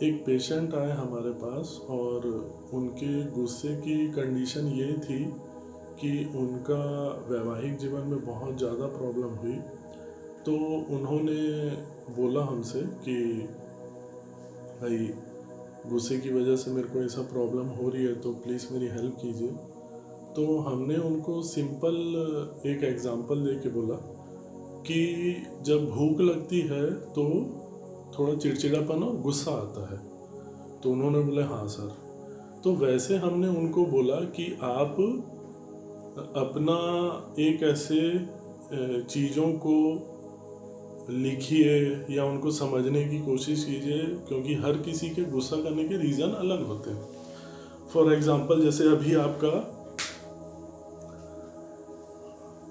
एक पेशेंट आए हमारे पास और उनके गुस्से की कंडीशन ये थी कि उनका वैवाहिक जीवन में बहुत ज़्यादा प्रॉब्लम हुई। तो उन्होंने बोला हमसे कि भाई गुस्से की वजह से मेरे को ऐसा प्रॉब्लम हो रही है, तो प्लीज़ मेरी हेल्प कीजिए। तो हमने उनको सिंपल एक एग्ज़ाम्पल दे के बोला कि जब भूख लगती है तो थोड़ा चिड़चिड़ापन और गुस्सा आता है। तो उन्होंने बोले हाँ सर। तो वैसे हमने उनको बोला कि आप अपना एक ऐसे चीज़ों को लिखिए या उनको समझने की कोशिश कीजिए, क्योंकि हर किसी के गुस्सा करने के रीज़न अलग होते हैं। फॉर एग्ज़ाम्पल जैसे अभी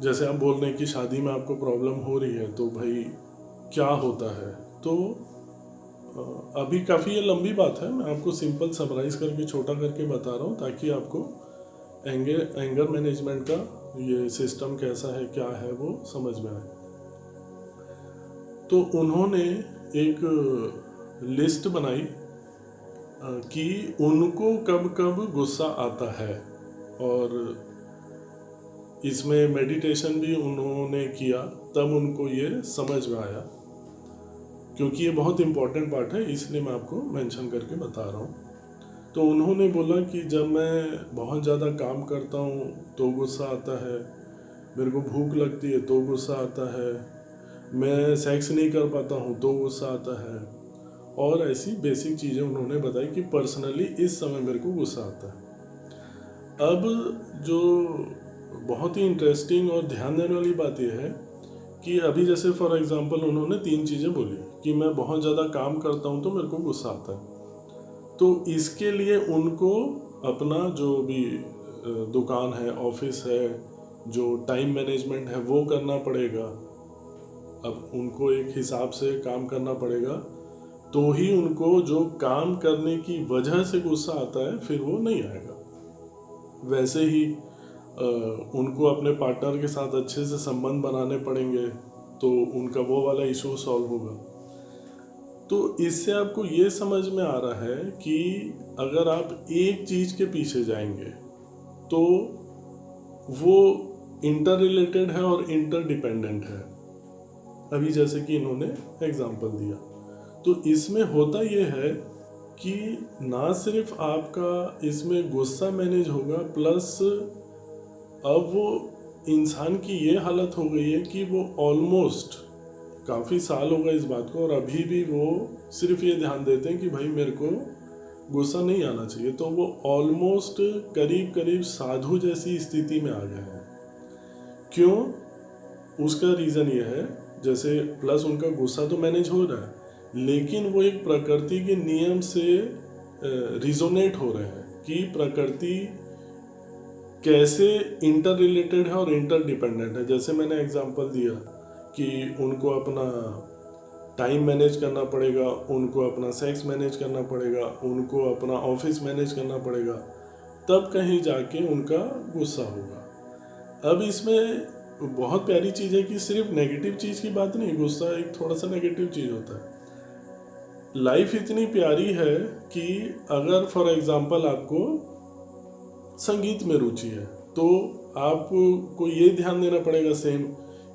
जैसे आप बोल रहे हैं कि शादी में आपको प्रॉब्लम हो रही है, तो भाई क्या होता है। तो अभी काफ़ी ये लंबी बात है, मैं आपको सिंपल समराइज़ करके छोटा करके बता रहा हूँ ताकि आपको एंगर मैनेजमेंट का ये सिस्टम कैसा है, क्या है, वो समझ में आए। तो उन्होंने एक लिस्ट बनाई कि उनको कब कब गुस्सा आता है, और इसमें मेडिटेशन भी उन्होंने किया, तब उनको ये समझ में आया। क्योंकि ये बहुत इम्पोर्टेंट पार्ट है, इसलिए मैं आपको मेंशन करके बता रहा हूँ। तो उन्होंने बोला कि जब मैं बहुत ज़्यादा काम करता हूँ तो गुस्सा आता है, मेरे को भूख लगती है तो गुस्सा आता है, मैं सेक्स नहीं कर पाता हूँ तो गुस्सा आता है, और ऐसी बेसिक चीज़ें उन्होंने बताई कि पर्सनली इस समय मेरे को गुस्सा आता है। अब जो बहुत ही इंटरेस्टिंग और ध्यान देने वाली बात यह है कि अभी जैसे फॉर एग्जांपल उन्होंने 3 चीज़ें बोली कि मैं बहुत ज़्यादा काम करता हूँ तो मेरे को गुस्सा आता है। तो इसके लिए उनको अपना जो भी दुकान है, ऑफिस है, जो टाइम मैनेजमेंट है वो करना पड़ेगा। अब उनको एक हिसाब से काम करना पड़ेगा, तो ही उनको जो काम करने की वजह से गुस्सा आता है फिर वो नहीं आएगा। वैसे ही उनको अपने पार्टनर के साथ अच्छे से संबंध बनाने पड़ेंगे, तो उनका वो वाला इशू सॉल्व होगा। तो इससे आपको ये समझ में आ रहा है कि अगर आप एक चीज़ के पीछे जाएंगे तो वो इंटर रिलेटेड है और इंटर डिपेंडेंट है। अभी जैसे कि इन्होंने एग्जांपल दिया, तो इसमें होता ये है कि ना सिर्फ आपका इसमें गुस्सा मैनेज होगा, प्लस अब वो इंसान की ये हालत हो गई है कि वो ऑलमोस्ट काफ़ी साल हो गए इस बात को, और अभी भी वो सिर्फ ये ध्यान देते हैं कि भाई मेरे को गुस्सा नहीं आना चाहिए। तो वो ऑलमोस्ट करीब करीब साधु जैसी स्थिति में आ गए हैं। क्यों? उसका रीज़न ये है, जैसे प्लस उनका गुस्सा तो मैनेज हो रहा है, लेकिन वो एक प्रकृति के नियम से रिजोनेट हो रहे हैं कि प्रकृति कैसे इंटर रिलेटेड है और इंटर डिपेंडेंट है। जैसे मैंने एग्जांपल दिया कि उनको अपना टाइम मैनेज करना पड़ेगा, उनको अपना सेक्स मैनेज करना पड़ेगा, उनको अपना ऑफिस मैनेज करना पड़ेगा, तब कहीं जाके उनका गुस्सा होगा। अब इसमें बहुत प्यारी चीज़ है कि सिर्फ नेगेटिव चीज़ की बात नहीं, गुस्सा एक थोड़ा सा नेगेटिव चीज़ होता है। लाइफ इतनी प्यारी है कि अगर फॉर एग्जांपल आपको संगीत में रुचि है, तो आपको ये ध्यान देना पड़ेगा सेम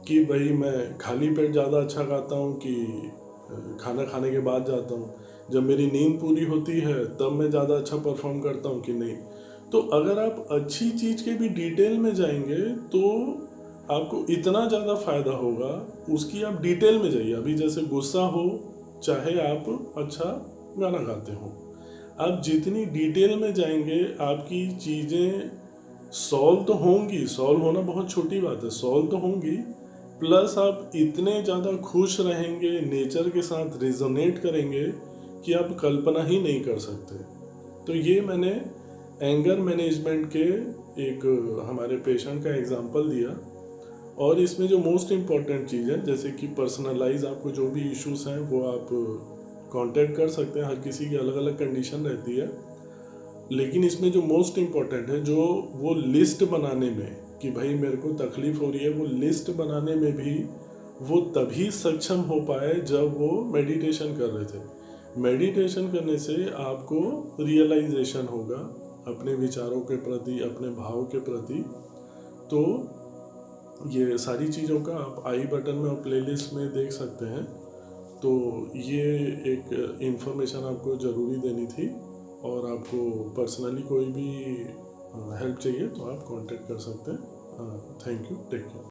कि भाई मैं खाली पेट ज़्यादा अच्छा गाता हूँ कि खाना खाने के बाद जाता हूँ, जब मेरी नींद पूरी होती है तब मैं ज़्यादा अच्छा परफॉर्म करता हूँ कि नहीं। तो अगर आप अच्छी चीज़ के भी डिटेल में जाएंगे तो आपको इतना ज़्यादा फ़ायदा होगा, उसकी आप डिटेल में जाइए। अभी जैसे गुस्सा हो, चाहे आप अच्छा गाना गाते हो, आप जितनी डिटेल में जाएंगे आपकी चीज़ें सॉल्व तो होंगी। सॉल्व होना बहुत छोटी बात है, सॉल्व तो होंगी, प्लस आप इतने ज़्यादा खुश रहेंगे, नेचर के साथ रिजोनेट करेंगे कि आप कल्पना ही नहीं कर सकते। तो ये मैंने एंगर मैनेजमेंट के एक हमारे पेशेंट का एग्जांपल दिया। और इसमें जो मोस्ट इम्पॉर्टेंट चीज़ है, जैसे कि पर्सनलाइज आपको जो भी इश्यूज़ हैं वो आप कांटेक्ट कर सकते हैं, हर किसी की अलग अलग कंडीशन रहती है। लेकिन इसमें जो मोस्ट इम्पॉर्टेंट है, जो वो लिस्ट बनाने में कि भाई मेरे को तकलीफ़ हो रही है, वो लिस्ट बनाने में भी वो तभी सक्षम हो पाए जब वो मेडिटेशन कर रहे थे। मेडिटेशन करने से आपको रियलाइजेशन होगा अपने विचारों के प्रति, अपने भाव के प्रति। तो ये सारी चीज़ों का आप आई बटन में और प्लेलिस्ट में देख सकते हैं। तो ये एक इन्फॉर्मेशन आपको ज़रूरी देनी थी। और आपको पर्सनली कोई भी हेल्प चाहिए तो आप कांटेक्ट कर सकते हैं। Thank you, take care.